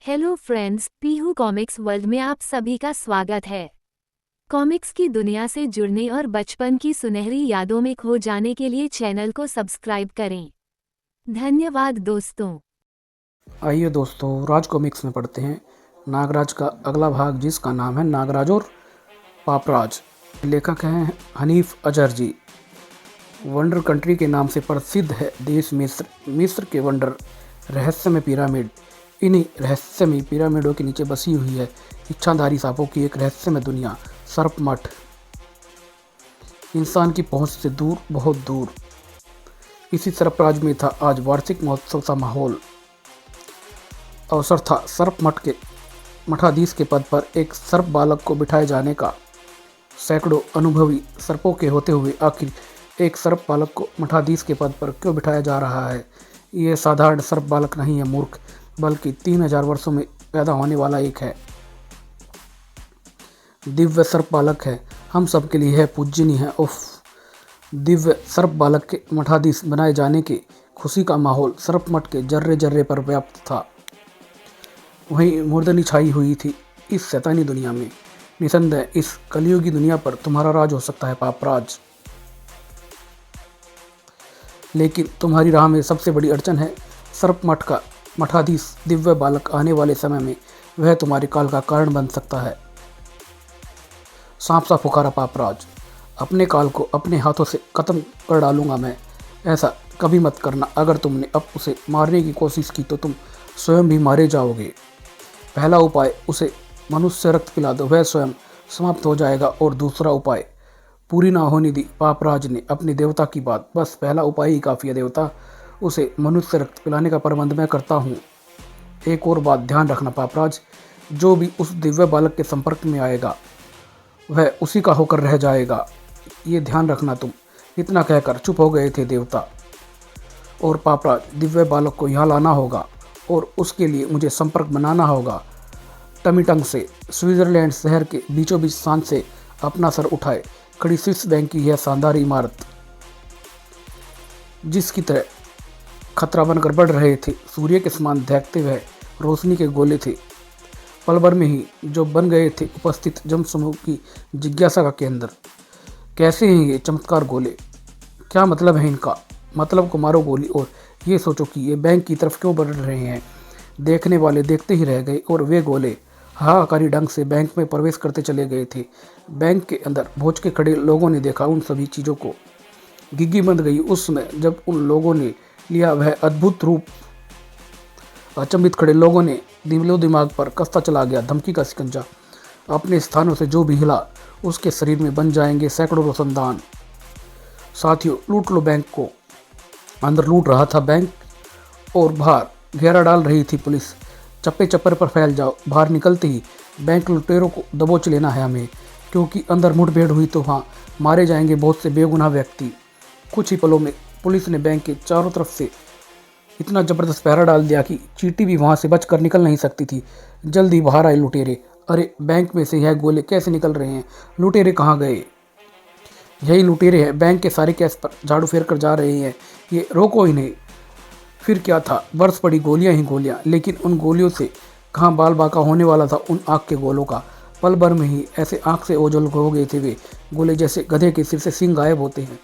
Hello friends, Pihu comics world में आप सभी का स्वागत है। कॉमिक्स की दुनिया से जुड़ने और बचपन की सुनहरी यादों में खो जाने के लिए चैनल को सब्सक्राइब करें। धन्यवाद दोस्तों। आइए दोस्तों, राज कॉमिक्स में पढ़ते हैं नागराज का अगला भाग, जिसका नाम है नागराज और पापराज। लेखक हैं हनीफ अजहर जी। वंडर कंट्री के नाम से प्रसिद्ध है देश मिस्र। मिस्र के वंडर रहस्यमय पिरामिड। इन्हीं रहस्यमय पिरामिडों के नीचे बसी हुई है इच्छाधारी सांपों की एक रहस्यमय दुनिया, सर्प मठ। इंसान की पहुंच से दूर, बहुत दूर। इसी सर्पराज में था आज वार्षिक महोत्सव का माहौल। अवसर था सर्प मठ के मठाधीश के पद पर एक सर्प बालक को बिठाए जाने का। सैकड़ों अनुभवी सर्पों के होते हुए आखिर एक सर्प बालक को मठाधीश के पद पर क्यों बिठाया जा रहा है? यह साधारण सर्प बालक नहीं है मूर्ख, बल्कि 3000 वर्षों में पैदा होने वाला एक है दिव्य सर्प बालक है। हम सब के लिए है पूजनीय है। उफ, दिव्य सर्प बालक के मठाधीश बनाए जाने की खुशी का माहौल सर्प मठ के जर्रे जर्रे पर व्याप्त था। वहीं मुर्दनी छाई हुई थी इस शैतानी दुनिया में। निसंदेह इस कलियुगी दुनिया पर तुम्हारा राज हो सकता है पापराज, लेकिन तुम्हारी राह में सबसे बड़ी अड़चन है सर्प मठ का मठाधीश दिव्य बालक। आने वाले समय में वह तुम्हारे काल का कारण बन सकता है। सांप सा पुकारा पापराज, अपने काल को अपने हाथों से खत्म कर डालूंगा मैं। ऐसा कभी मत करना। अगर तुमने अब उसे मारने की कोशिश की तो तुम स्वयं भी मारे जाओगे। पहला उपाय, उसे मनुष्य रक्त पिला दो, वह स्वयं समाप्त हो जाएगा। और दूसरा उपाय पूरी ना होने दी पापराज ने अपने देवता की बात। बस पहला उपाय ही काफ़ी है देवता, उसे मनुष्य रक्त पिलाने का प्रबंध मैं करता हूँ। एक और बात ध्यान रखना पापराज, जो भी उस दिव्य बालक के संपर्क में आएगा वह उसी का होकर रह जाएगा, ये ध्यान रखना तुम। इतना कहकर चुप हो गए थे देवता। और पापराज, दिव्य बालक को यहाँ लाना होगा और उसके लिए मुझे संपर्क बनाना होगा। टमीटंग से स्विट्जरलैंड शहर के बीचों बीच शान से अपना सर उठाए खड़ी स्विस बैंक की यह शानदार इमारत, जिसकी तरह खतरा बनकर बढ़ रहे थे सूर्य के समान दहकते हुए रोशनी के गोले थे। पल भर में ही जो बन गए थे उपस्थित जनसमूह की जिज्ञासा का केंद्र। कैसे हैं ये चमत्कार गोले? क्या मतलब है इनका? मतलब को मारो गोली और ये सोचो कि ये बैंक की तरफ क्यों बढ़ रहे हैं। देखने वाले देखते ही रह गए और वे गोले हाहाकारी ढंग से बैंक में प्रवेश करते चले गए थे। बैंक के अंदर भोज के खड़े लोगों ने देखा उन सभी चीज़ों को। गिग्गी बंद गई उस समय जब उन लोगों ने लिया वह अद्भुत रूप। अचंभित खड़े लोगों ने दिमाग पर कसता चला गया धमकी का शिकंजा। अपने स्थानों से जो भी हिला उसके शरीर में बन जाएंगे सैकड़ों रोशनदान। साथियों, लूट लो बैंक को। अंदर लूट रहा था बैंक और बाहर घेरा डाल रही थी पुलिस। चप्पे चप्पर पर फैल जाओ। बाहर निकलते ही बैंक लुटेरों को दबोच लेना है हमें, क्योंकि अंदर मुठभेड़ हुई तो वहाँ मारे जाएंगे बहुत से बेगुनाह व्यक्ति। कुछ ही पलों में पुलिस ने बैंक के चारों तरफ से इतना जबरदस्त पहरा डाल दिया कि चींटी भी वहाँ से बचकर निकल नहीं सकती थी। जल्दी बाहर आए लुटेरे। अरे, बैंक में से यह गोले कैसे निकल रहे हैं? लुटेरे कहाँ गए? यही लुटेरे हैं, बैंक के सारे केस पर झाड़ू फेर कर जा रहे हैं। ये रोको इन्हें। फिर क्या था, बरस पड़ी गोलियां ही गोलियां, लेकिन उन गोलियों से कहाँ बाल बाका होने वाला था उन आँख के गोलों का। पल भर में ही ऐसे आँख से ओझल हो गए थे वे गोले, जैसे गधे के सिर से सींग गायब होते हैं।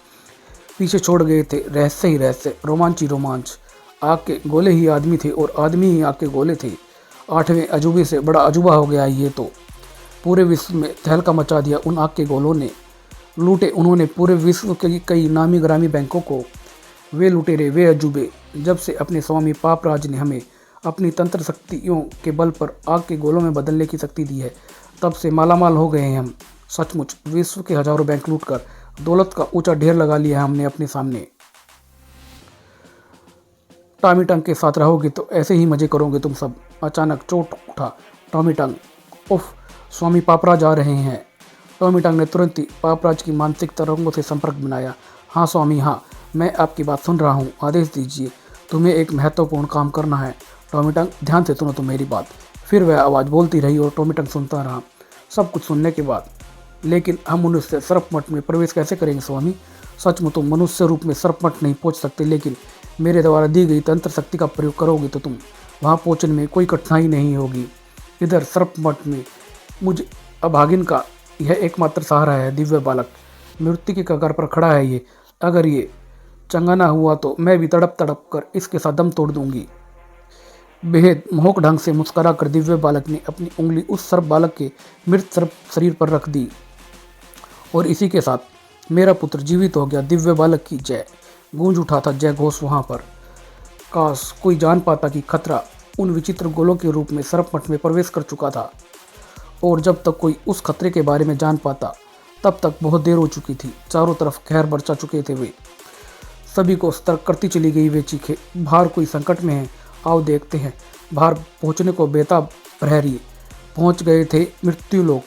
पीछे छोड़ गए थे रहस्य ही रहस्य, रोमांच ही रोमांच। आग के गोले ही आदमी थे और आदमी ही आग के गोले थे। 8वें अजूबे से बड़ा अजूबा हो गया ये तो। पूरे विश्व में तहलका मचा दिया उन आग के गोलों ने। लूटे उन्होंने पूरे विश्व के कई नामी ग्रामी बैंकों को। वे लुटेरे, वे अजूबे। जब से अपने स्वामी पापराज ने हमें अपनी तंत्र शक्तियों के बल पर आग के गोलों में बदलने की शक्ति दी है, तब से मालामाल हो गए हैं हम। सचमुच विश्व के हजारों बैंक लूटकर दौलत का ऊंचा ढेर लगा लिया है हमने अपने सामने। टॉमी टंग के साथ रहोगे तो ऐसे ही मजे करोगे तुम सब। अचानक चोट उठा टॉमी टंग। उफ, स्वामी पापराज आ रहे हैं। टॉमी टंग ने तुरंत ही पापराज की मानसिक तरंगों से संपर्क बनाया। हाँ स्वामी, हाँ, मैं आपकी बात सुन रहा हूँ। आदेश दीजिए, तुम्हें एक महत्वपूर्ण काम करना है। टॉमी टंग, ध्यान से सुनो तुम मेरी बात। फिर वह आवाज़ बोलती रही और टॉमी टंग सुनता रहा। सब कुछ सुनने के बाद, लेकिन हम मनुष्य सर्प मठ में प्रवेश कैसे करेंगे स्वामी? सच में तुम मनुष्य रूप में सर्प मठ नहीं पहुँच सकते, लेकिन मेरे द्वारा दी गई तंत्र शक्ति का प्रयोग करोगे तो तुम वहाँ पहुँचने में कोई कठिनाई नहीं होगी। इधर सर्प मठ में मुझे अभागिन का यह एकमात्र सहारा है। दिव्य बालक मृत्यु के कगार पर खड़ा है ये। अगर ये चंगा ना हुआ तो मैं भी तड़प तड़प कर इसके साथ दम तोड़ दूंगी। बेहद मोहक ढंग से मुस्कुरा कर दिव्य बालक ने अपनी उंगली उस सर्प बालक के मृत सर्प शरीर पर रख दी और इसी के साथ मेरा पुत्र जीवित हो गया। दिव्य बालक की जय गूंज उठा था जय घोष वहां पर। काश कोई जान पाता कि खतरा उन विचित्र गोलों के रूप में सर्प मठ में प्रवेश कर चुका था, और जब तक कोई उस खतरे के बारे में जान पाता तब तक बहुत देर हो चुकी थी। चारों तरफ खैर बरसा चुके थे। वे सभी को सतर्क करती चली गई। वे चीखे, बाहर कोई संकट में है, आओ देखते हैं। बाहर पहुंचने को बेताब प्रहरी पहुंच गए थे। मृत्यु लोग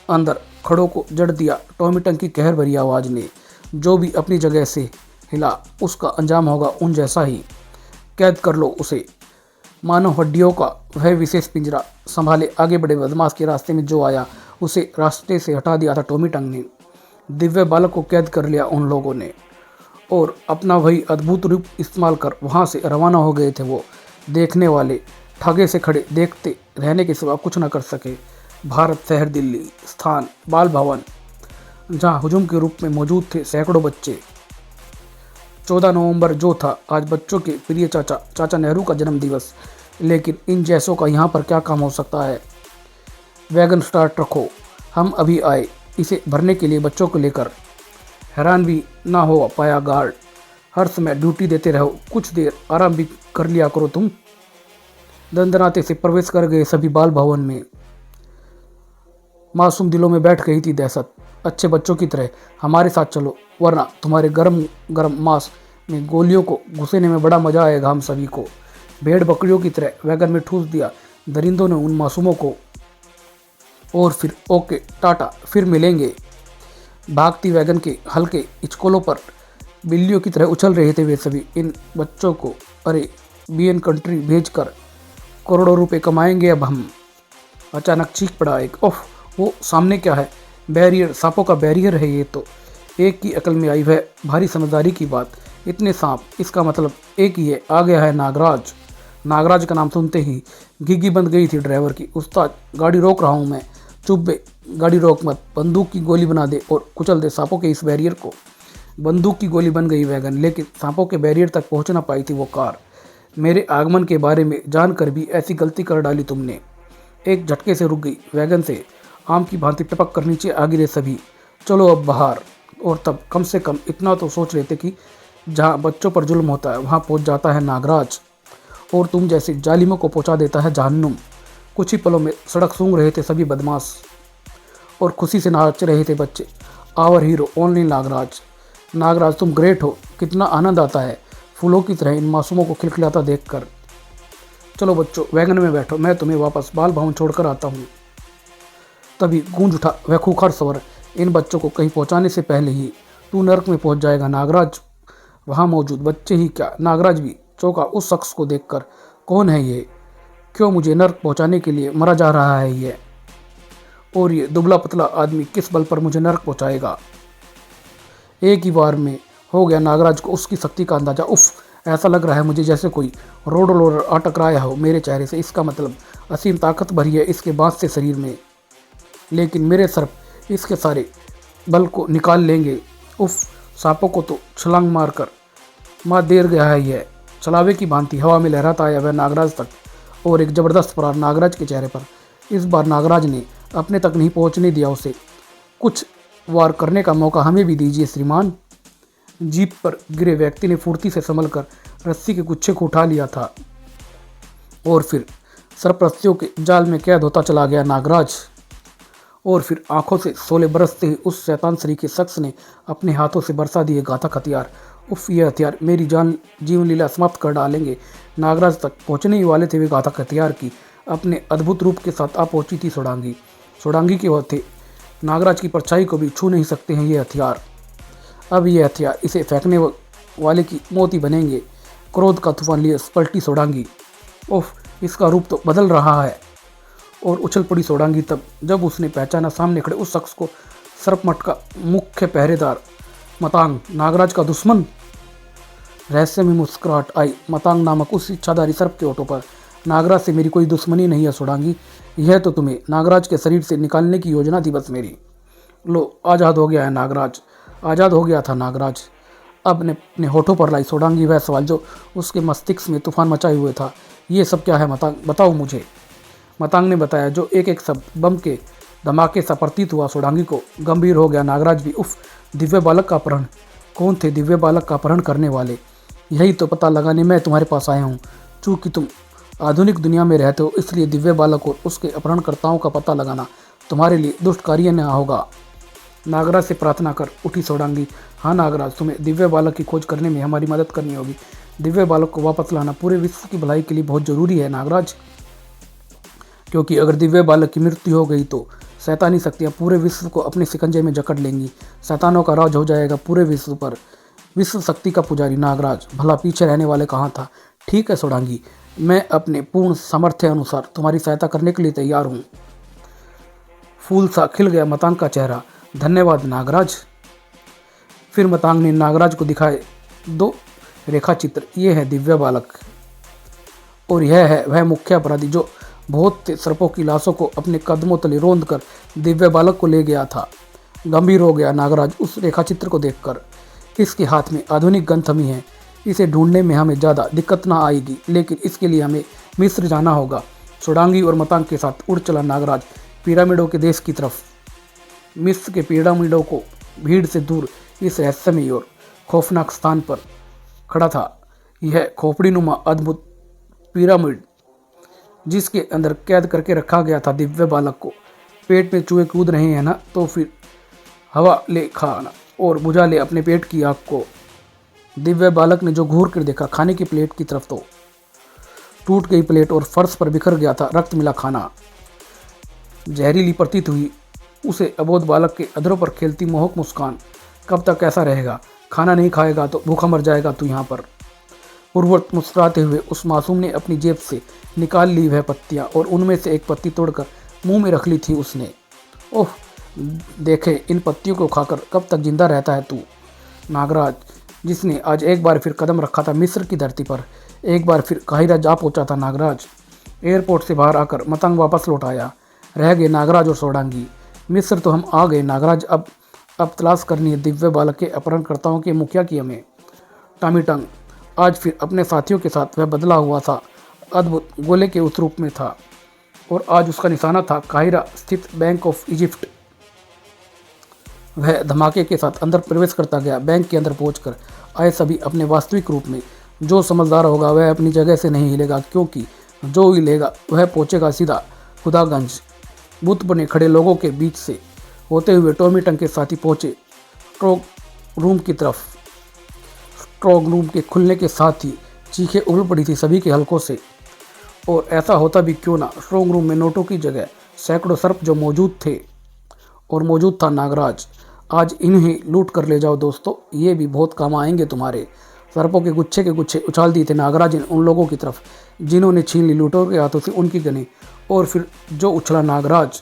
अंदर खड़ों को जड़ दिया। टॉमी टंग की कहर भरी आवाज ने जो भी अपनी जगह से हिला उसका अंजाम होगा उन जैसा ही। कैद कर लो उसे। मानव हड्डियों का वह विशेष पिंजरा संभाले आगे बढ़े बदमाश के रास्ते में जो आया उसे रास्ते से हटा दिया था टॉमी टंग ने। दिव्य बालक को कैद कर लिया उन लोगों ने और अपना वही अद्भुत रूप इस्तेमाल कर वहाँ से रवाना हो गए थे। वो देखने वाले ठगे से खड़े देखते रहने के सिवा कुछ न कर सके। भारत शहर दिल्ली, स्थान बाल भवन, जहाँ हुजूम के रूप में मौजूद थे सैकड़ों बच्चे। 14 नवंबर जो था आज बच्चों के प्रिय चाचा नेहरू का जन्मदिवस। लेकिन इन जैसों का यहाँ पर क्या काम हो सकता है। वैगन स्टार्ट रखो, हम अभी आए इसे भरने के लिए बच्चों को लेकर। हैरान भी ना हो पाया गार्ड, हर समय ड्यूटी देते रहो, कुछ देर आराम भी कर लिया करो तुम। दंदनाते से प्रवेश कर गए सभी बाल भवन में। मासूम दिलों में बैठ गई थी दहशत। अच्छे बच्चों की तरह हमारे साथ चलो, वरना तुम्हारे गरम गरम मांस में गोलियों को घुसेने में बड़ा मजा आएगा हम सभी को। भेड़ बकरियों की तरह वैगन में ठूस दिया दरिंदों ने उन मासूमों को। और फिर ओके टाटा, फिर मिलेंगे। भागती वैगन के हल्के इचकोलों पर बिल्लियों की तरह उछल रहे थे वे सभी। इन बच्चों को अरे बीएन कंट्री भेजकर करोड़ों रुपए कमाएंगे अब हम। अचानक चीख पड़ा एक, ओह वो सामने क्या है। बैरियर, सांपों का बैरियर है ये तो। एक की अकल में आई वह भारी समझदारी की बात। इतने सांप, इसका मतलब एक ही है, आ गया है नागराज। नागराज का नाम सुनते ही घिघी बंद गई थी ड्राइवर की। उस्ताद गाड़ी रोक रहा हूँ मैं। चुप बे, गाड़ी रोक मत, बंदूक की गोली बना दे और कुचल दे सांपों के इस बैरियर को। बंदूक की गोली बन गई वैगन, लेकिन सांपों के बैरियर तक पहुँच ना पाई थी वो कार। मेरे आगमन के बारे में जानकर भी ऐसी गलती कर डाली तुमने। एक झटके से रुक गई वैगन से आम की भांति टपक कर नीचे आ गिरे सभी। चलो अब बाहर। और तब कम से कम इतना तो सोच रहे थे कि जहाँ बच्चों पर जुल्म होता है वहाँ पहुँच जाता है नागराज और तुम जैसे जालिमों को पहुँचा देता है जहन्नुम। कुछ ही पलों में सड़क सूंघ रहे थे सभी बदमाश और खुशी से नाच रहे थे बच्चे। Our hero only Nagraj. Nagraj तुम ग्रेट हो। कितना आनंद आता है फूलों की तरह इन मासूमों को खिलखिलाता देखकर। चलो बच्चों वैगन में बैठो, मैं तुम्हें वापस बाल भवन छोड़कर आता हूँ। तभी गूंज उठा वह खूंखार स्वर, इन बच्चों को कहीं पहुँचाने से पहले ही तू नर्क में पहुँच जाएगा नागराज। वहाँ मौजूद बच्चे ही क्या, नागराज भी चौंका उस शख्स को देखकर। कौन है ये? क्यों मुझे नर्क पहुँचाने के लिए मरा जा रहा है ये? और ये दुबला पतला आदमी किस बल पर मुझे नर्क पहुँचाएगा? एक ही बार में हो गया नागराज को उसकी शक्ति का अंदाजा। उफ, ऐसा लग रहा है मुझे जैसे कोई रोड रोलर आ टकराया हो मेरे चेहरे से। इसका मतलब असीम ताकत भरी है इसके बाँस से शरीर में, लेकिन मेरे सर्प इसके सारे बल को निकाल लेंगे। उफ, सांपों को तो छलांग मारकर मार देर गया है यह। चलावे की भांति हवा में लहराता आया वह नागराज तक और एक जबरदस्त प्रहार नागराज के चेहरे पर। इस बार नागराज ने अपने तक नहीं पहुंचने दिया उसे। कुछ वार करने का मौका हमें भी दीजिए श्रीमान। जीप पर गिरे व्यक्ति ने फुर्ती से संभलकर रस्सी के गुच्छे को उठा लिया था और फिर सरपरस्तियों के जाल में कैद होता चला गया नागराज। और फिर आंखों से शोले बरसते ही उस शैतान सरीखे शख्स ने अपने हाथों से बरसा दिए घातक हथियार। उफ, ये हथियार मेरी जीवन लीला समाप्त कर डालेंगे। नागराज तक पहुंचने ही वाले थे वे घातक हथियार की अपने अद्भुत रूप के साथ आ पहुंची थी सोडांगी। सोडांगी के वह थे नागराज की परछाई को भी छू नहीं सकते हैं ये हथियार। अब ये हथियार इसे फेंकने वाले की मौत ही बनेंगे। क्रोध का तूफान लिए पलटी सोडांगी। ओह, इसका रूप तो बदल रहा है। और उछल पड़ी सोडांगी तब जब उसने पहचाना सामने खड़े उस शख्स को, सर्पमठ का मुख्य पहरेदार, मतांग, नागराज का दुश्मन। रहस्य में मुस्कुराहट आई मतांग नामक उस इच्छाधारी सर्प के ओठों पर। नागराज से मेरी कोई दुश्मनी नहीं है सोडांगी, यह तो तुम्हें नागराज के शरीर से निकालने की योजना थी बस मेरी। लो, आज़ाद हो गया है नागराज, आज़ाद हो गया था नागराज। अब ने अपने होठों पर लाई सोडांगी वह सवाल जो उसके मस्तिष्क में तूफान मचाए हुए था। ये सब क्या है मतांग, बताओ मुझे। मतांग ने बताया। जो एक एक शब्द बम के धमाके सा प्रतीत हुआ सोडांगी को। गंभीर हो गया नागराज भी। उफ, दिव्य बालक का अपहरण। कौन थे दिव्य बालक का अपहरण करने वाले? यही तो पता लगाने मैं तुम्हारे पास आया हूँ। चूँकि तुम आधुनिक दुनिया में रहते हो इसलिए दिव्य बालक और उसके अपहरणकर्ताओं का पता लगाना तुम्हारे लिए दुष्ट कार्य न होगा। नागराज से प्रार्थना कर उठी सोडांगी। हाँ नागराज, तुम्हें दिव्य बालक की खोज करने में हमारी मदद करनी होगी। दिव्य बालक को वापस लाना पूरे विश्व की भलाई के लिए बहुत जरूरी है नागराज, क्योंकि अगर दिव्य बालक की मृत्यु हो गई तो शैतानी शक्तियाँ पूरे विश्व को अपने शिकंजे में जकड़ लेंगी। शैतानों का राज हो जाएगा पूरे विश्व पर। विश्व शक्ति का पुजारी नागराज, भला पीछे रहने वाले कहाँ था? ठीक है सोडांगी, मैं अपने पूर्ण सामर्थ्य अनुसार तुम्हारी सहायता करने के लिए तैयार हूँ। फूल सा खिल गया मतांग का चेहरा। धन्यवाद नागराज। फिर मतांग ने नागराज को दिखाए 2 रेखा चित्र। ये है दिव्य बालक और यह है वह मुख्य अपराधी जो बहुत से सर्पों की लाशों को अपने कदमों तले रौंद कर दिव्य बालक को ले गया था। गंभीर हो गया नागराज उस रेखा चित्र को देखकर। इसके हाथ में आधुनिक गन थमी है। इसे ढूंढने में हमें ज़्यादा दिक्कत ना आएगी, लेकिन इसके लिए हमें मिस्र जाना होगा। सोडांगी और मतांग के साथ उड़ चला नागराज पिरामिडों के देश की तरफ। मिस्र के पिरामिडों को भीड़ से दूर इस रहस्यमयी और खौफनाक स्थान पर खड़ा था यह खोपड़ीनुमा अद्भुत पिरामिड, जिसके अंदर कैद करके रखा गया था दिव्य बालक को। पेट में चूहे कूद रहे हैं ना, तो फिर हवा ले खाना और बुझा ले अपने पेट की आग को। दिव्य बालक ने जो घूर कर देखा खाने की प्लेट की तरफ, तो टूट गई प्लेट और फर्श पर बिखर गया था रक्त मिला खाना। जहरीली प्रतीत हुई उसे अबोध बालक के अधरों पर खेलती मोहक मुस्कान। कब तक ऐसा रहेगा? खाना नहीं खाएगा तो भूखा मर जाएगा तू यहाँ पर। पूर्ववत मुस्कुराते हुए उस मासूम ने अपनी जेब से निकाल ली वह पत्तियाँ और उनमें से एक पत्ती तोड़कर मुंह में रख ली थी उसने। ओह देखे, इन पत्तियों को खाकर कब तक जिंदा रहता है तू। नागराज, जिसने आज एक बार फिर कदम रखा था मिस्र की धरती पर, एक बार फिर काहिरा जा पहुंचा था नागराज। एयरपोर्ट से बाहर आकर मतंग वापस लौट आया। रह गए नागराज और सोडांगी। मिस्र तो हम आ गए नागराज, अब तलाश करनी है दिव्य बालक के अपहरणकर्ताओं के मुखिया की हमें। टॉमी टंग आज फिर अपने साथियों के साथ वह बदला हुआ था अद्भुत गोले के उस रूप में था और आज उसका निशाना था काहिरा स्थित बैंक ऑफ इजिप्ट। वह धमाके के साथ अंदर प्रवेश करता गया। बैंक के अंदर पहुंचकर आए सभी अपने वास्तविक रूप में। जो समझदार होगा वह अपनी जगह से नहीं हिलेगा, क्योंकि जो हिलेगा वह पहुंचेगा सीधा खुदागंज। बुत बने खड़े लोगों के बीच से होते हुए टॉमी टंग के साथी पहुंचे स्ट्रोंग रूम की तरफ। स्ट्रोंग रूम के खुलने के साथ ही चीखें उगल पड़ी थी सभी के हलकों से। और ऐसा होता भी क्यों ना, स्ट्रोंग रूम में नोटों की जगह सैकड़ों सर्प जो मौजूद थे और मौजूद था नागराज। आज इन्हें लूट कर ले जाओ दोस्तों, ये भी बहुत काम आएंगे तुम्हारे। सर्पों के गुच्छे उछाल दिए थे नागराज ने उन लोगों की तरफ जिन्होंने छीन ली लूटों के हाथों से उनकी गनें। और फिर जो उछला नागराज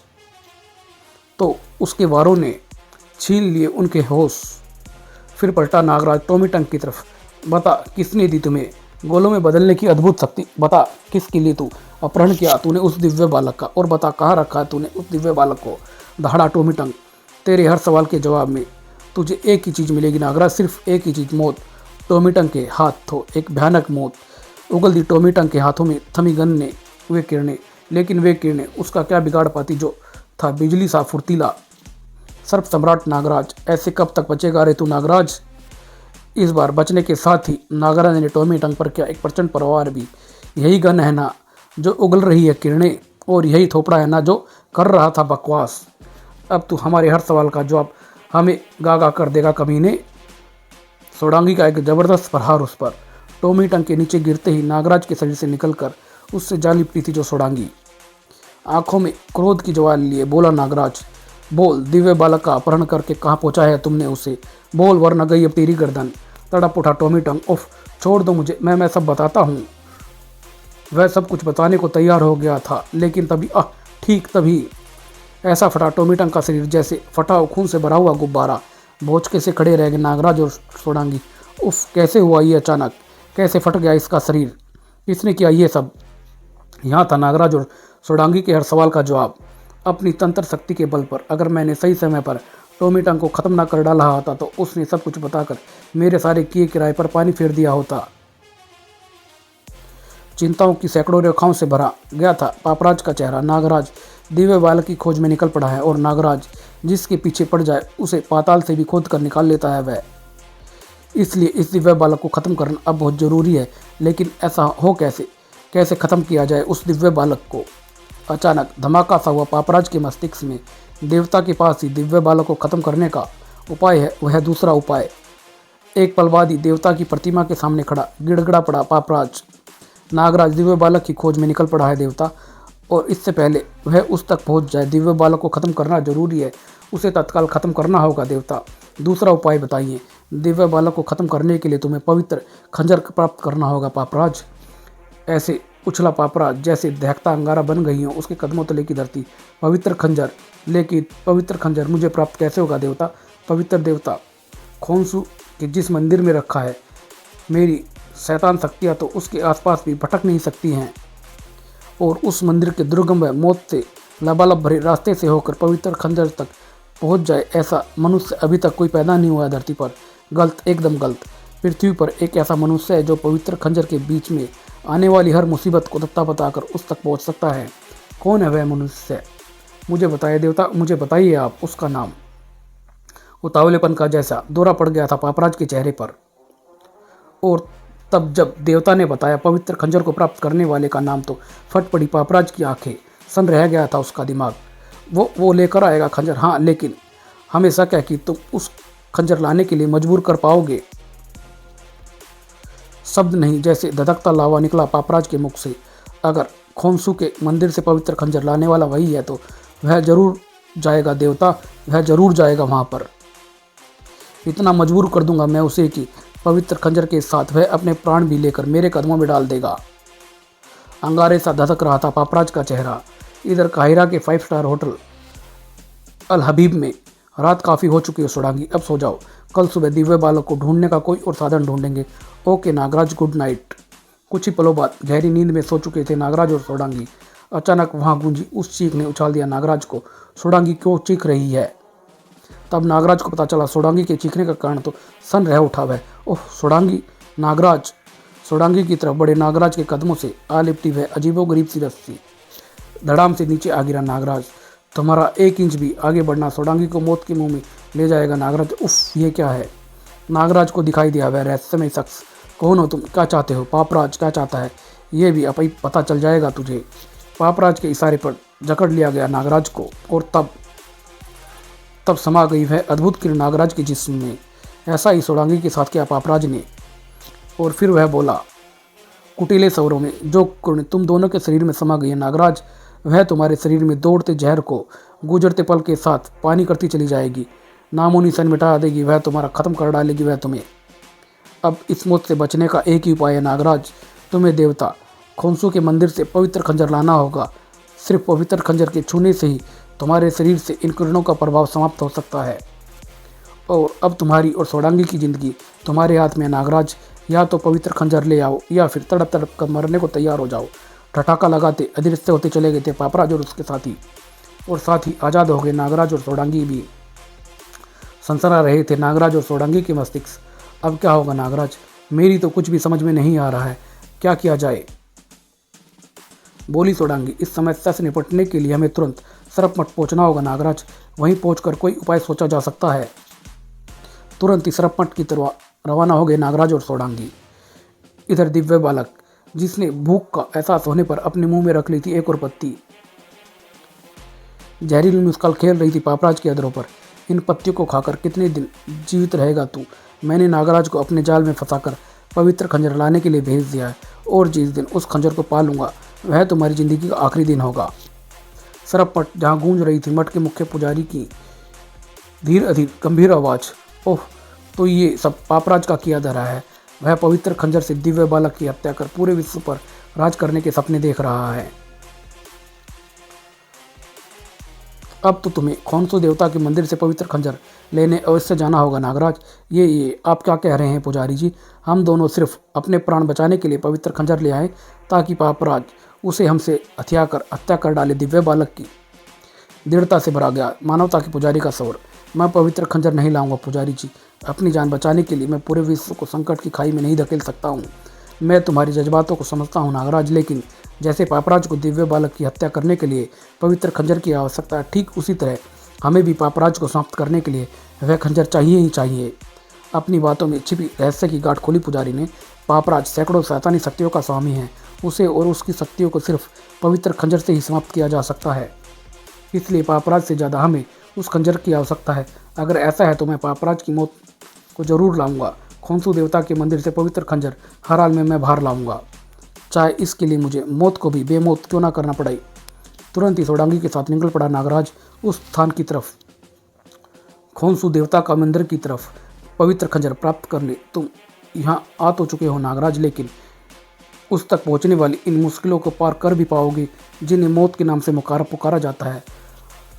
तो उसके वारों ने छीन लिए उनके होश। फिर पलटा नागराज टॉमी टंग की तरफ। बता किसने दी तुम्हें गोलों में बदलने की अद्भुत शक्ति? बता किसके लिए तू अपहरण किया तूने उस दिव्य बालक का, और बता कहाँ रखा है तूने उस दिव्य बालक को। दहाड़ा टॉमी टंग। तेरे हर सवाल के जवाब में तुझे एक ही चीज़ मिलेगी नागराज, सिर्फ एक ही चीज़, मौत। टॉमी टंग के हाथों एक भयानक मौत उगल दी टॉमी टंग के हाथों में थमी गन ने वे किरणें, लेकिन वे किरणें उसका क्या बिगाड़ पाती जो था बिजली सा फुर्तीला। सर्प सम्राट नागराज, ऐसे कब तक बचेगा रे तू नागराज? इस बार बचने के साथ ही नागराज ने टॉमी टंग पर किया एक प्रचंड प्रहार भी। यही गन है ना जो उगल रही है किरणें, और यही थोपड़ा है ना जो कर रहा था बकवास। अब तू हमारे हर सवाल का जवाब हमें गा कर देगा कमीने। सोडांगी का एक जबरदस्त प्रहार उस पर टॉमी टंग के नीचे गिरते ही नागराज के शरीर से निकलकर उससे जा लिपटी थी जो सोडांगी। आंखों में क्रोध की ज्वाला लिए बोला नागराज, बोल दिव्य बालक का अपहरण करके कहाँ पहुँचा है तुमने उसे? बोल वरना गई अब तेरी गर्दन। तड़प उठा टॉमी टंग। उफ छोड़ दो मुझे, मैं सब बताता हूँ। वह सब कुछ बताने को तैयार हो गया था, लेकिन तभी ठीक तभी ऐसा फटा टॉमी टंग का शरीर जैसे फटा खून से भरा हुआ गुब्बारा। भौचके से खड़े रह गए नागराज और सोडांगी। उफ, कैसे हुआ ये अचानक? कैसे फट गया इसका शरीर? किसने किया ये सब? यहाँ था नागराज और सोडांगी के हर सवाल का जवाब। अपनी तंत्र शक्ति के बल पर अगर मैंने सही समय पर टॉमी टंग को ख़त्म ना कर डाला होता तो उसने सब कुछ बताकर मेरे सारे किए किराए पर पानी फेर दिया होता। चिंताओं की सैकड़ों रेखाओं से भरा गया था पापराज का चेहरा। नागराज दिव्य बालक की खोज में निकल पड़ा है और नागराज जिसके पीछे पड़ जाए उसे पाताल से भी खोद कर निकाल लेता है वह। इसलिए इस दिव्य बालक को ख़त्म करना अब बहुत ज़रूरी है। लेकिन ऐसा हो कैसे? कैसे ख़त्म किया जाए उस दिव्य बालक को? अचानक धमाका सा हुआ पापराज के मस्तिष्क में। देवता के पास ही दिव्य बालक को ख़त्म करने का उपाय है, वह दूसरा उपाय। एक पल बाद ही देवता की प्रतिमा के सामने खड़ा गिड़गिड़ा पड़ा पापराज। नागराज दिव्य बालक की खोज में निकल पड़ा है देवता, और इससे पहले वह उस तक पहुंच जाए दिव्य बालक को ख़त्म करना जरूरी है। उसे तत्काल ख़त्म करना होगा देवता। दूसरा उपाय बताइए। दिव्य बालक को ख़त्म करने के लिए तुम्हें पवित्र खंजर प्राप्त करना होगा पापराज। ऐसे उछला पापराज जैसे दहकता अंगारा बन गई हो उसके कदमों तले की धरती। पवित्र खंजर? लेकिन पवित्र खंजर मुझे प्राप्त कैसे होगा देवता? पवित्र देवता खोंसू के जिस मंदिर में रखा है मेरी शैतान शक्तियाँ तो उसके आसपास भी भटक नहीं सकती हैं, और उस मंदिर के दुर्गम व मौत से लबालब भरे रास्ते से होकर पवित्र खंजर तक पहुंच जाए ऐसा मनुष्य अभी तक कोई पैदा नहीं हुआ है धरती पर। गलत, एकदम गलत। पृथ्वी पर एक ऐसा मनुष्य है जो पवित्र खंजर के बीच में आने वाली हर मुसीबत को तत्ता बताकर उस तक पहुंच सकता है। कौन है वह मनुष्य? मुझे बताइए देवता, मुझे बताइए आप उसका नाम। उतावलेपन का जैसा दौरा पड़ गया था पापराज के चेहरे पर, और तब जब देवता ने बताया पवित्र खंजर को प्राप्त करने वाले का नाम तो फट पड़ी पापराज की आंखें। सन रह गया था उसका दिमाग। वो लेकर आएगा खंजर, हाँ, लेकिन हमेशा क्या कि तुम उस खंजर लाने के लिए मजबूर कर पाओगे? शब्द नहीं, जैसे धधकता लावा निकला पापराज के मुख से। अगर खोंसू के मंदिर से पवित्र खंजर लाने वाला वही है तो वह जरूर जाएगा देवता, वह जरूर जाएगा वहाँ पर। इतना मजबूर कर दूंगा मैं उसे कि पवित्र खंजर के साथ वह अपने प्राण भी लेकर मेरे कदमों में डाल देगा। अंगारे सा धधक रहा था पापराज का चेहरा। इधर काहिरा के 5 स्टार होटल अल हबीब में रात काफ़ी हो चुकी है सोडांगी, अब सो जाओ। कल सुबह दिव्य बालक को ढूंढने का कोई और साधन ढूंढेंगे। Okay Nagraj, good night. कुछ ही पलों बाद गहरी नींद में सो चुके थे नागराज और सोडांगी। अचानक वहाँ गूंजी उस चीख ने उछाल दिया नागराज को। सोडांगी क्यों चीख रही है? तब नागराज को पता चला सोडांगी के चीखने का कारण तो सन रह उठा वह। ओह सोडांगी! नागराज! सोडांगी की तरफ बड़े नागराज के कदमों से आ लिपटी वह अजीबोगरीब सी रस्सी। धड़ाम से नीचे आ गिरा नागराज। तुम्हारा 1 इंच भी आगे बढ़ना सोडांगी को मौत के मुंह में ले जाएगा नागराज। उफ, ये क्या है? नागराज को दिखाई दिया वह रहस्यमय शख्स। कौन हो तुम? क्या चाहते हो? पापराज क्या चाहता है ये भी अब ही पता चल जाएगा तुझे। पापराज के इशारे पर जकड़ लिया गया नागराज को, और तब समा गई वह अद्भुत किरण नागराज के जिस्म में। ऐसा ही सोडांगी के साथ किया पापराज ने। और फिर वह बोला कुटिले स्वरों में, जो किरण तुम दोनों के शरीर में समा गई है नागराज, वह तुम्हारे शरीर में दौड़ते जहर को गुजरते पल के साथ पानी करती चली जाएगी, नामो निशान मिटा देगी वह, तुम्हारा ख़त्म कर डालेगी वह तुम्हें। अब इस मौत से बचने का एक ही उपाय है नागराज, तुम्हें देवता खोंसू के मंदिर से पवित्र खंजर लाना होगा। सिर्फ पवित्र खंजर के छूने से ही तुम्हारे शरीर से इन किरणों का प्रभाव समाप्त हो सकता है। और अब तुम्हारी और सोडांगी की ज़िंदगी तुम्हारे हाथ में नागराज। या तो पवित्र खंजर ले आओ या फिर तड़प तड़प कर मरने को तैयार हो जाओ। ठठाका लगाते अदृश्य होते चले गए थे पापराज और उसके साथी, और साथ ही आज़ाद हो गए नागराज और सोडांगी भी। सनसना रहे थे नागराज और सोडांगी के मस्तिष्क। अब क्या होगा नागराज? मेरी तो कुछ भी समझ में नहीं आ रहा है, क्या किया जाए? बोली सोडांगी। इस समस्या से निपटने के लिए हमें तुरंत सरपमठ पहुंचना होगा नागराज। वहीं पहुंचकर कोई उपाय सोचा जा सकता है। तुरंत ही सरपमठ की तरफ रवाना हो गए नागराज और सोडांगी। इधर दिव्य बालक जिसने भूख का एहसास होने पर अपने मुंह में रख ली थी एक और पत्ती, जहरीली मुस्कान खेल रही थी पापराज के अधरों पर। इन पत्तियों को खाकर कितने दिन जीवित रहेगा तू? मैंने नागराज को अपने जाल में फंसाकर पवित्र खंजर लाने के लिए भेज दिया है, और जिस दिन उस खंजर को पा लूंगा वह तुम्हारी ज़िंदगी का आखिरी दिन होगा। सरपमठ जहाँ गूंज रही थी मठ के मुख्य पुजारी की धीर अधीर गंभीर आवाज़। ओह, तो ये सब पापराज का किया धरा है। वह पवित्र खंजर से दिव्य बालक की हत्या कर पूरे विश्व पर राज करने के सपने देख रहा है। अब तो तुम्हें खोंसू देवता के मंदिर से पवित्र खंजर लेने अवश्य जाना होगा नागराज। ये आप क्या कह रहे हैं पुजारी जी? हम दोनों सिर्फ अपने प्राण बचाने के लिए पवित्र खंजर ले आए ताकि पापराज उसे हमसे हत्या कर डाले। दिव्य बालक की दृढ़ता से भरा गया मानवता के पुजारी का स्वर। मैं पवित्र खंजर नहीं लाऊंगा पुजारी जी। अपनी जान बचाने के लिए मैं पूरे विश्व को संकट की खाई में नहीं धकेल सकता हूँ। मैं तुम्हारी जज्बातों को समझता हूँ नागराज, लेकिन जैसे पापराज को दिव्य बालक की हत्या करने के लिए पवित्र खंजर की आवश्यकता है, ठीक उसी तरह हमें भी पापराज को समाप्त करने के लिए वह खंजर चाहिए ही चाहिए। अपनी बातों में छिपी रहस्य की गांठ खोली पुजारी ने। पापराज सैकड़ों शैतानी शक्तियों का स्वामी है। उसे और उसकी शक्तियों को सिर्फ पवित्र खंजर से ही समाप्त किया जा सकता है, इसलिए पापराज से ज़्यादा हमें उस खंजर की आवश्यकता है। अगर ऐसा है तो मैं पापराज की मौत को जरूर लाऊंगा। खोंसू देवता के मंदिर से पवित्र खंजर हर हाल में मैं बाहर लाऊंगा, चाहे इसके लिए मुझे मौत को भी बेमौत क्यों ना करना पड़े। तुरंत ही सोडांगी के साथ निकल पड़ा नागराज उस स्थान की तरफ, खोंसू देवता का मंदिर की तरफ। पवित्र खंजर प्राप्त करने तुम यहाँ आ तो चुके हो नागराज, लेकिन उस तक पहुँचने वाली इन मुश्किलों को पार कर भी पाओगे जिन्हें मौत के नाम से पुकारा जाता है।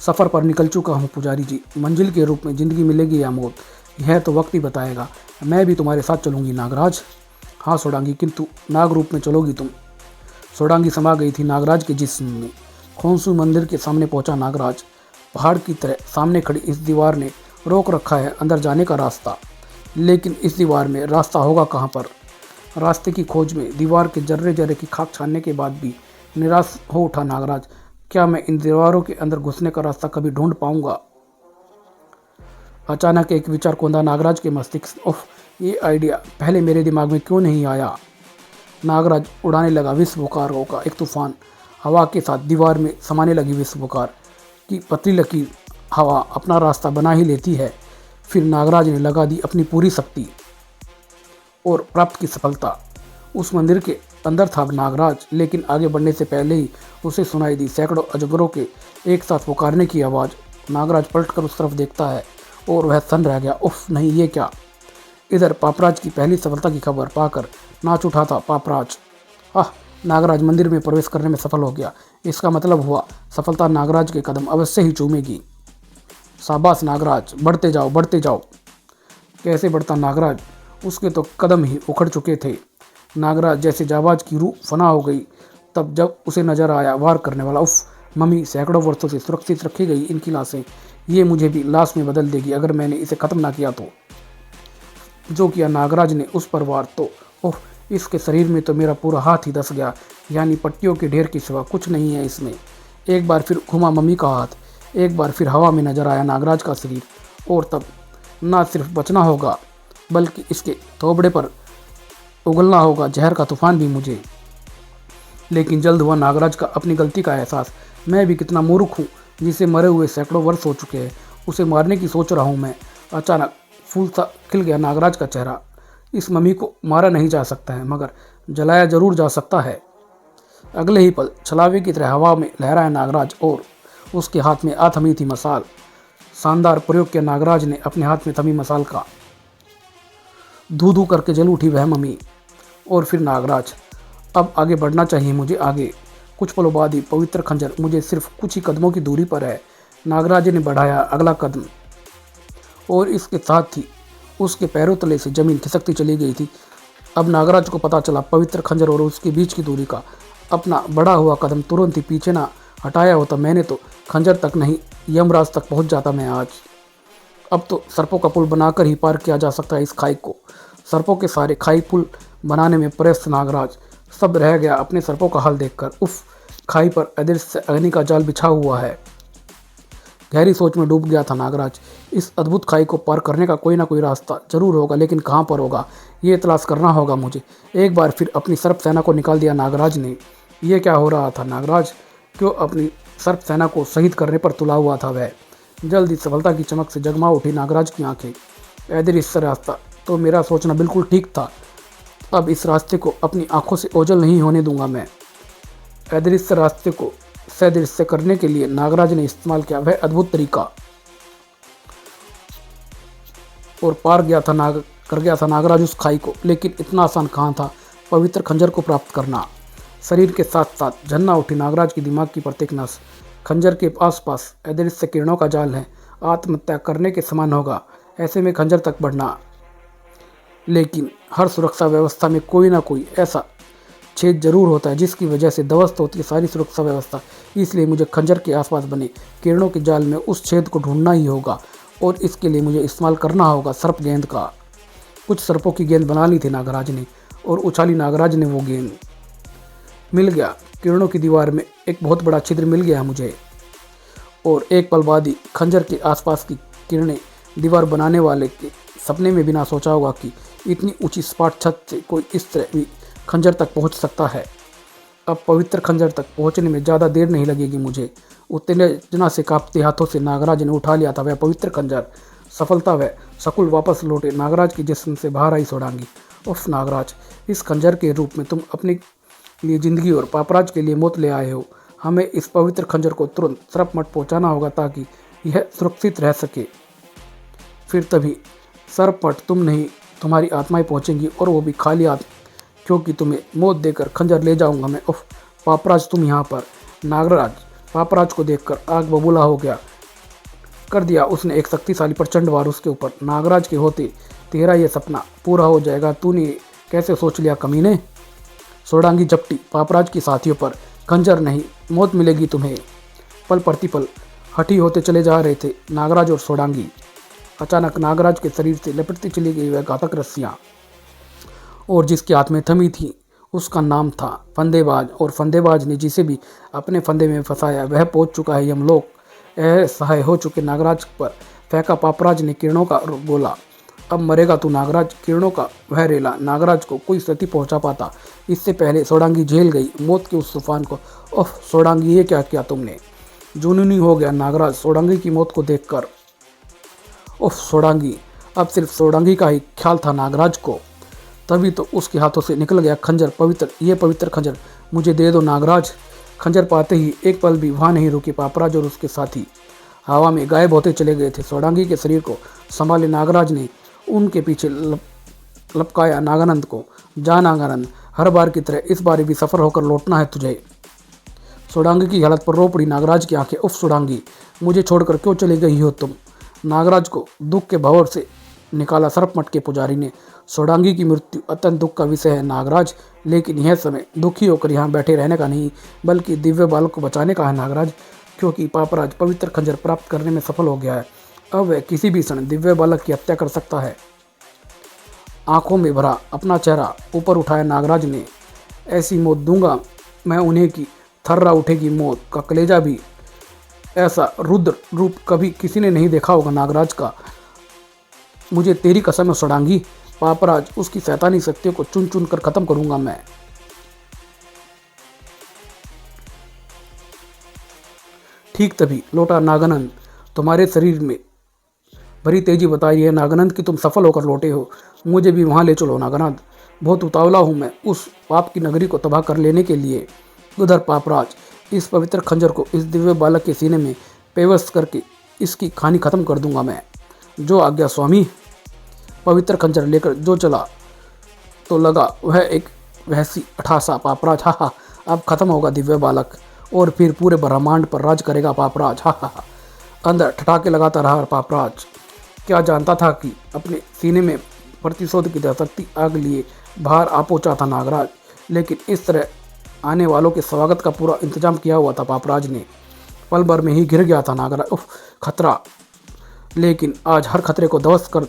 सफ़र पर निकल चुका हूँ पुजारी जी। मंजिल के रूप में ज़िंदगी मिलेगी या मौत, यह तो वक्त ही बताएगा। मैं भी तुम्हारे साथ चलूँगी नागराज। हाँ सोडांगी, किंतु नाग रूप में चलोगी तुम? सोडांगी समा गई थी नागराज के जिस्म में। खोंसू मंदिर के सामने पहुंचा नागराज। पहाड़ की तरह सामने खड़ी इस दीवार ने रोक रखा है अंदर जाने का रास्ता, लेकिन इस दीवार में रास्ता होगा कहाँ पर? रास्ते की खोज में दीवार के जर्रे जर्रे की खाक छानने के बाद भी निराश हो उठा नागराज। क्या मैं इन दीवारों के अंदर घुसने का रास्ता कभी ढूंढ पाऊंगा? अचानक एक विचार कौंधा नागराज के मस्तिष्क। ओह, ये आइडिया पहले मेरे दिमाग में क्यों नहीं आया? नागराज उड़ाने लगा। विश्व पुकारों का एक तूफान हवा के साथ दीवार में समाने लगी। विश्व पुकार की पतली लकीर हवा अपना रास्ता बना ही लेती है। फिर नागराज ने लगा दी अपनी पूरी शक्ति और प्राप्त की सफलता। उस मंदिर के अंदर था नागराज, लेकिन आगे बढ़ने से पहले ही उसे सुनाई दी सैकड़ों अजगरों के एक साथ पुकारने की आवाज़। नागराज पलटकर उस तरफ देखता है और वह सन्न रह गया। उफ नहीं, ये क्या? इधर पापराज की पहली सफलता की खबर पाकर नाच उठा था पापराज। नागराज मंदिर में प्रवेश करने में सफल हो गया। इसका मतलब हुआ सफलता नागराज के कदम अवश्य ही चूमेगी। शाबाश नागराज, बढ़ते जाओ बढ़ते जाओ। कैसे बढ़ता नागराज? उसके तो कदम ही उखड़ चुके थे। नागराज जैसे जाबाज की रूह फना हो गई। तब जब उसे नजर आया वार करने वाला। उफ मम्मी, सैकड़ों वर्षों से सुरक्षित रखी गई इनकी लाशें, ये मुझे भी लाश में बदल देगी अगर मैंने इसे ख़त्म ना किया तो। जो किया नागराज ने उस पर वार तो ओह, इसके शरीर में तो मेरा पूरा हाथ ही धस गया, यानी पट्टियों के ढेर के सिवा कुछ नहीं है इसमें। एक बार फिर घुमा मम्मी का हाथ, एक बार फिर हवा में नजर आया नागराज का शरीर। और तब ना सिर्फ बचना होगा बल्कि इसके थोबड़े पर उगलना होगा जहर का तूफान भी मुझे। लेकिन जल्द हुआ नागराज का अपनी गलती का एहसास। मैं भी कितना मूर्ख हूँ, जिसे मरे हुए सैकड़ों वर्ष हो चुके हैं, उसे मारने की सोच रहा हूँ मैं। अचानक फूल सा खिल गया नागराज का चेहरा। इस मम्मी को मारा नहीं जा सकता है, मगर जलाया जरूर जा सकता है। अगले ही पल छलावे की तरह हवा में लहराया नागराज और उसके हाथ में आ थमी थी मसाल। शानदार प्रयोग किया नागराज ने अपने हाथ में थमी मसाल का। धू धू करके जल उठी वह मम्मी। और फिर नागराज, अब आगे बढ़ना चाहिए मुझे आगे। कुछ पलों बाद ही पवित्र खंजर मुझे सिर्फ कुछ ही कदमों की दूरी पर है। नागराज ने बढ़ाया अगला कदम और इसके साथ ही उसके पैरों तले से जमीन खिसकती चली गई थी। अब नागराज को पता चला पवित्र खंजर और उसके बीच की दूरी का। अपना बढ़ा हुआ कदम तुरंत ही पीछे ना हटाया होता मैंने तो खंजर तक नहीं, यमराज तक पहुंच जाता मैं आज। अब तो सर्पों का पुल बनाकर ही पार किया जा सकता है इस खाई को। सर्पों के सारे खाई पुल बनाने में प्रस्त नागराज सब रह गया अपने सर्पों का हाल देखकर। उफ, खाई पर अदृश्य अग्नि का जाल बिछा हुआ है। गहरी सोच में डूब गया था नागराज। इस अद्भुत खाई को पार करने का कोई ना कोई रास्ता जरूर होगा, लेकिन कहाँ पर होगा ये तलाश करना होगा मुझे। एक बार फिर अपनी सर्प सेना को निकाल दिया नागराज ने। ये क्या हो रहा था नागराज? क्यों अपनी सर्प सेना को शहीद करने पर तुला हुआ था वह? जल्द ही सफलता की चमक से जगमा उठी नागराज की आंखें। अदृश्य रास्ता तो मेरा सोचना बिल्कुल ठीक था। अब इस रास्ते को अपनी आंखों से ओझल नहीं होने दूंगा मैं। अदृश्य रास्ते को सदृश्य करने के लिए नागराज ने इस्तेमाल किया वह अद्भुत तरीका और कर गया था नागराज उस खाई को। लेकिन इतना आसान कहाँ था पवित्र खंजर को प्राप्त करना। शरीर के साथ साथ झन्ना उठी नागराज की दिमाग की प्रत्येक नस। खंजर के आसपास अदृश्य किरणों का जाल है, आत्महत्या करने के समान होगा ऐसे में खंजर तक बढ़ना। लेकिन हर सुरक्षा व्यवस्था में कोई ना कोई ऐसा छेद जरूर होता है जिसकी वजह से ध्वस्त होती है सारी सुरक्षा व्यवस्था। इसलिए मुझे खंजर के आसपास बने किरणों के जाल में उस छेद को ढूंढना ही होगा, और इसके लिए मुझे इस्तेमाल करना होगा सर्प गेंद का। कुछ सर्पों की गेंद बना ली थी नागराज ने, और उछाली नागराज ने वो गेंद। मिल गया, किरणों की दीवार में एक बहुत बड़ा छिद्र मिल गया मुझे, और एक पल बाद ही खंजर के आसपास की किरणें दीवार बनाने वाले के सपने में भी ना सोचा होगा कि इतनी ऊंची सपाट छत से कोई इस तरह भी खंजर तक पहुंच सकता है। अब पवित्र खंजर तक पहुंचने में ज़्यादा देर नहीं लगेगी मुझे। उत्तेजना से कांपते हाथों से नागराज ने उठा लिया था वह पवित्र खंजर। सफलता व सकुल वापस लौटे नागराज के जिस्म से बाहर आई सोडांगी। उफ नागराज, इस खंजर के रूप में तुम अपने लिए जिंदगी और पापराज के लिए मौत ले आए हो। हमें इस पवित्र खंजर को तुरंत सरप मठ पहुँचाना होगा ताकि यह सुरक्षित रह सके। फिर तभी सर्प मठ तुम नहीं, तुम्हारी आत्माएं पहुँचेंगी, और वो भी खाली हाथ, क्योंकि तुम्हें मौत देकर खंजर ले जाऊंगा मैं। उफ पापराज, तुम यहाँ पर। नागराज पापराज को देखकर आग बबूला हो गया। कर दिया उसने एक शक्तिशाली प्रचंड वार उसके ऊपर। नागराज के होते तेरा ये सपना पूरा हो जाएगा, तूने कैसे सोच लिया कमीने। सोडांगी झपटी पापराज की साथियों पर। खंजर नहीं, मौत मिलेगी तुम्हें। पल प्रतिपल हठी होते चले जा रहे थे नागराज और सोडांगी। अचानक नागराज के शरीर से लपटती चली गई वह घातक रस्सियाँ, और जिसके हाथ में थमी थी उसका नाम था फंदेबाज। और फंदेबाज ने जिसे भी अपने फंदे में फंसाया वह पहुंच चुका है यमलोक। असहाय हो चुके नागराज पर फेंका पापराज ने किरणों का गोला। अब मरेगा तू नागराज। किरणों का वह रेला नागराज को कोई क्षति पहुंचा पाता इससे पहले सोडांगी झेल गई मौत के उस तूफान को। ओह सोडांगी, ये क्या किया तुमने। जुनूनी हो गया नागराज सोडांगी की मौत को देखकर। उफ सोडांगी, अब सिर्फ सोडांगी का ही ख्याल था नागराज को। तभी तो उसके हाथों से निकल गया खंजर। ये पवित्र खंजर मुझे दे दो नागराज। खंजर पाते ही एक पल भी वहाँ नहीं रुके पापराज और उसके साथी हवा में गायब होते चले गए थे। सोडांगी के शरीर को संभाले नागराज ने उनके पीछे लपकाया नागानंद को। जा नागानंद, हर बार की तरह इस बार भी सफर होकर लौटना है तुझे। सोडांगी की हालत पर रो पड़ी नागराज की आंखें। उफ सोडांगी, मुझे छोड़कर क्यों चली गई हो तुम। नागराज को दुख के भंवर से निकाला सर्प मठ के पुजारी ने। सोडांगी की मृत्यु अत्यंत दुख का विषय है नागराज, लेकिन यह समय दुखी होकर यहाँ बैठे रहने का नहीं बल्कि दिव्य बालक को बचाने का है नागराज, क्योंकि पापराज पवित्र खंजर प्राप्त करने में सफल हो गया है। अब वह किसी भी क्षण दिव्य बालक की हत्या कर सकता है। आंखों में भरा अपना चेहरा ऊपर उठाया नागराज ने। ऐसी मौत दूंगा मैं उन्हें कि थर्रा उठेगी मौत का कलेजा भी। ऐसा रुद्र रूप कभी किसी ने नहीं देखा होगा नागराज का। मुझे तेरी कसम है सोडांगी, पापराज उसकी शैतानी शक्तियों को चुन चुन कर खत्म करूंगा मैं। ठीक तभी लौटा नागानंद। तुम्हारे शरीर में भरी तेजी बताई है नागानंद कि तुम सफल होकर लौटे हो। मुझे भी वहां ले चलो नागानंद। बहुत उतावला हूं मैं उस पाप की नगरी को तबाह कर लेने के लिए। उधर पापराज, इस पवित्र खंजर को इस दिव्य बालक के सीने में पेवस्त करके इसकी कहानी खत्म कर दूंगा मैं। जो आज्ञा स्वामी। पवित्र खंजर लेकर जो चला तो लगा वह एक वहसी अठासा पापराज। हा, अब खत्म होगा दिव्य बालक और फिर पूरे ब्रह्मांड पर राज करेगा पापराज। हा। अंदर ठठाके लगाता रहा पापराज। क्या जानता था कि अपने सीने में प्रतिशोध की शक्ति आग लिए बाहर आ पहुंचा था नागराज, लेकिन इस तरह आने वालों के स्वागत का पूरा इंतजाम किया हुआ था पापराज ने। पल भर में ही गिर गया था नागराज। उफ खतरा, लेकिन आज हर खतरे को ध्वस्त कर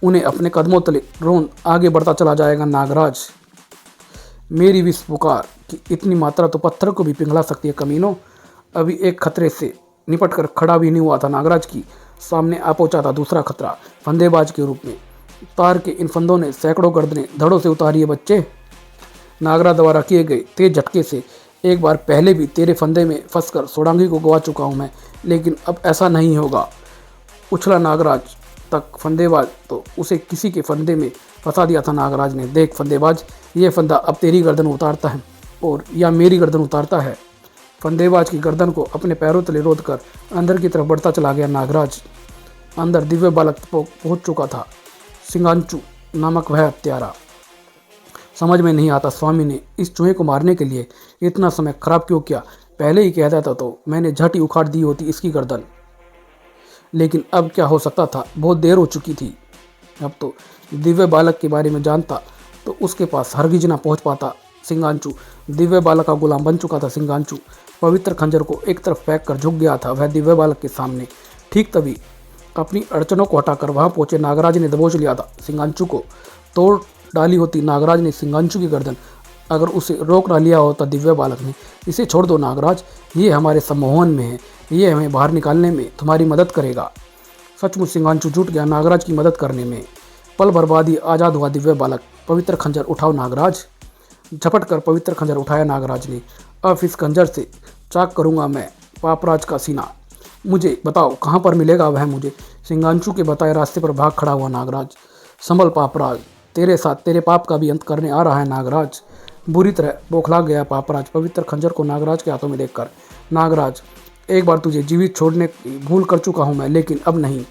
उन्हें अपने कदमों तले रोन आगे बढ़ता चला जाएगा नागराज। मेरी विष पुकार कि इतनी मात्रा तो पत्थर को भी पिघला सकती है कमीनों। अभी एक खतरे से निपट कर खड़ा भी नहीं हुआ था नागराज की सामने आ पहुंचा था दूसरा खतरा फंदेबाज के रूप में। तार के इन फंदों ने सैकड़ों गर्दनें धड़ों से उतारी है बच्चे। नागराज द्वारा किए गए तेज झटके से एक बार पहले भी तेरे फंदे में फंसकर सोडांगी को गवा चुका हूं मैं, लेकिन अब ऐसा नहीं होगा। उछला नागराज तक फंदेबाज तो उसे किसी के फंदे में फंसा दिया था नागराज ने। देख फंदेबाज, ये फंदा अब तेरी गर्दन उतारता है और या मेरी गर्दन उतारता है। फंदेबाज की गर्दन को अपने पैरों तले रोध कर अंदर की तरफ बढ़ता चला गया नागराज। अंदर दिव्य बालक पहुंच चुका था, सिंगांचू नामक वह हत्यारा। समझ में नहीं आता स्वामी ने इस चूहे को मारने के लिए इतना समय खराब क्यों किया। पहले ही कह देता तो मैंने झट ही उखाड़ दी होती इसकी गर्दन। लेकिन अब क्या हो सकता था, बहुत देर हो चुकी थी। अब तो दिव्य बालक के बारे में जानता तो उसके पास हरगिज ना पहुंच पाता। सिंगांचू दिव्य बालक का गुलाम बन चुका था। सिंगांचू पवित्र खंजर को एक तरफ फेंक कर झुक गया था वह दिव्य बालक के सामने। ठीक तभी अपनी अड़चनों को हटाकर वहां पहुंचे नागराज ने दबोच लिया था। सिंगांचू को तोड़ डाली होती नागराज ने सिंगांचू की गर्दन। अगर उसे रोक ना लिया होता दिव्य बालक ने, इसे छोड़ दो नागराज, ये हमारे सम्मोहन में है, ये हमें बाहर निकालने में तुम्हारी मदद करेगा। सचमुच सिंगांचू जुट गया नागराज की मदद करने में। पल बर्बाद ही आज़ाद हुआ दिव्य बालक। पवित्र खंजर उठाओ नागराज। झपट कर पवित्र खंजर उठाया नागराज ने। अब इस खंजर से चाक करूंगा मैं पापराज का सीना। मुझे बताओ कहाँ पर मिलेगा वह मुझे। सिंगांचू के बताए रास्ते पर भाग खड़ा हुआ नागराज। संभल पापराज, तेरे साथ तेरे पाप का भी अंत करने आ रहा है नागराज। बुरी तरह बौखला गया पापराज पवित्र खंजर को नागराज के हाथों में देखकर। नागराज, एक बार तुझे जीवित छोड़ने की भूल कर चुका हूँ मैं, लेकिन अब नहीं।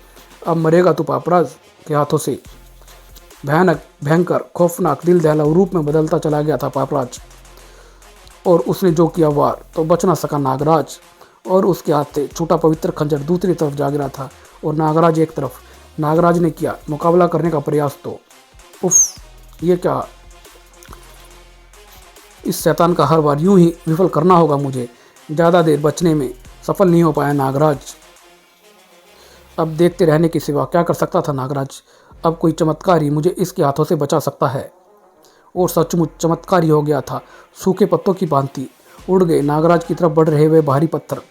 अब मरेगा तू पापराज के हाथों से। भयानक, भयंकर, खौफनाक, दिल दहलाऊ रूप में बदलता चला गया था पापराज। और उसने जो किया वार तो बच ना सका नागराज। और उसके हाथ से छूटा पवित्र खंजर दूसरी तरफ जा गिरा था और नागराज एक तरफ। नागराज ने किया मुकाबला करने का प्रयास तो उफ, ये क्या, इस शैतान का हर बार यूं ही विफल करना होगा मुझे। ज़्यादा देर बचने में सफल नहीं हो पाया नागराज। अब देखते रहने के सिवा क्या कर सकता था नागराज। अब कोई चमत्कार ही मुझे इसके हाथों से बचा सकता है। और सचमुच चमत्कार ही हो गया था। सूखे पत्तों की भांति उड़ गए नागराज की तरफ बढ़ रहे हुए भारी पत्थर।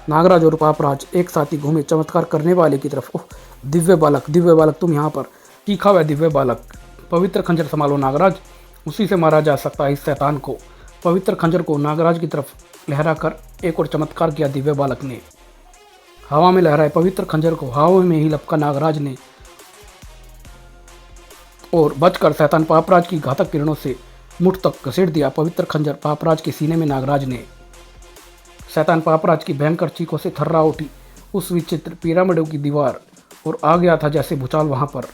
नागराज और पापराज एक साथ ही घूमे चमत्कार करने वाले की तरफ। ओह, दिव्य बालक तुम यहाँ पर। तीखा हुआ दिव्य बालक, पवित्र खंजर संभालो नागराज, उसी से मारा जा सकता है इस शैतान को। पवित्र खंजर को नागराज की तरफ लहरा कर एक और चमत्कार किया दिव्य बालक ने। हवा में लहराए पवित्र खंजर को हवा में ही लपका नागराज ने और बचकर शैतान पापराज की घातक किरणों से मुठ तक घसीट दिया पवित्र खंजर पापराज के सीने में नागराज ने। शैतान पापराज की भयंकर चीखों से थर्रा उठी उस विचित्र पिरामिडों की दीवार और आ गया था जैसे भूचाल वहां पर।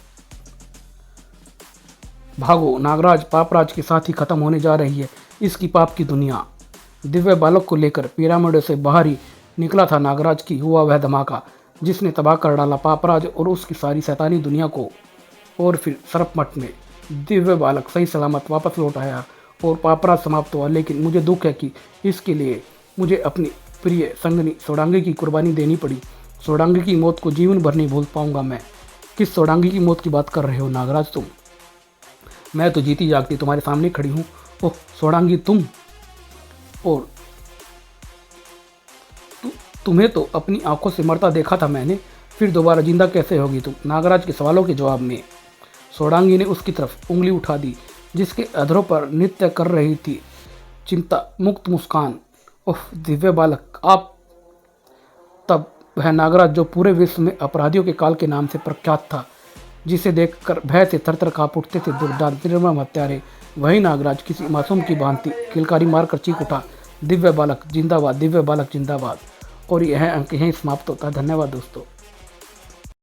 भागो नागराज, पापराज के साथ ही खत्म होने जा रही है इसकी पाप की दुनिया। दिव्य बालक को लेकर पिरामिडों से बाहर ही निकला था नागराज की हुआ वह धमाका जिसने तबाह कर डाला पापराज और उसकी सारी शैतानी दुनिया को। और फिर सरपमट में दिव्य बालक सही सलामत वापस लौट आया और पापराज समाप्त हुआ। लेकिन मुझे दुख है कि इसके लिए मुझे अपनी प्रिय संगनी सोडांगी की कुर्बानी देनी पड़ी। सोडांगी की मौत को जीवन भर नहीं भूल पाऊंगा मैं। किस सोडांगी की मौत की बात कर रहे हो नागराज तुम? मैं तो जीती जागती तुम्हारे सामने खड़ी हूँ। ओह सोडांगी तुम, और तुम्हें तो अपनी आंखों से मरता देखा था मैंने, फिर दोबारा जिंदा कैसे होगी तुम? नागराज के सवालों के जवाब में सोडांगी ने उसकी तरफ उंगली उठा दी जिसके अधरों पर नृत्य कर रही थी चिंता मुक्त मुस्कान। ओह दिव्य बालक आप। तब वह नागराज जो पूरे विश्व में अपराधियों के काल के नाम से प्रख्यात था, जिसे देखकर भय से थरथर कांप उठते थे दुर्दांत निर्मम हत्यारे, वही नागराज किसी मासूम की भांति किलकारी मारकर चीख उठा, दिव्य बालक जिंदाबाद, दिव्य बालक जिंदाबाद। और यह अंक यहीं समाप्त होता है। धन्यवाद दोस्तों।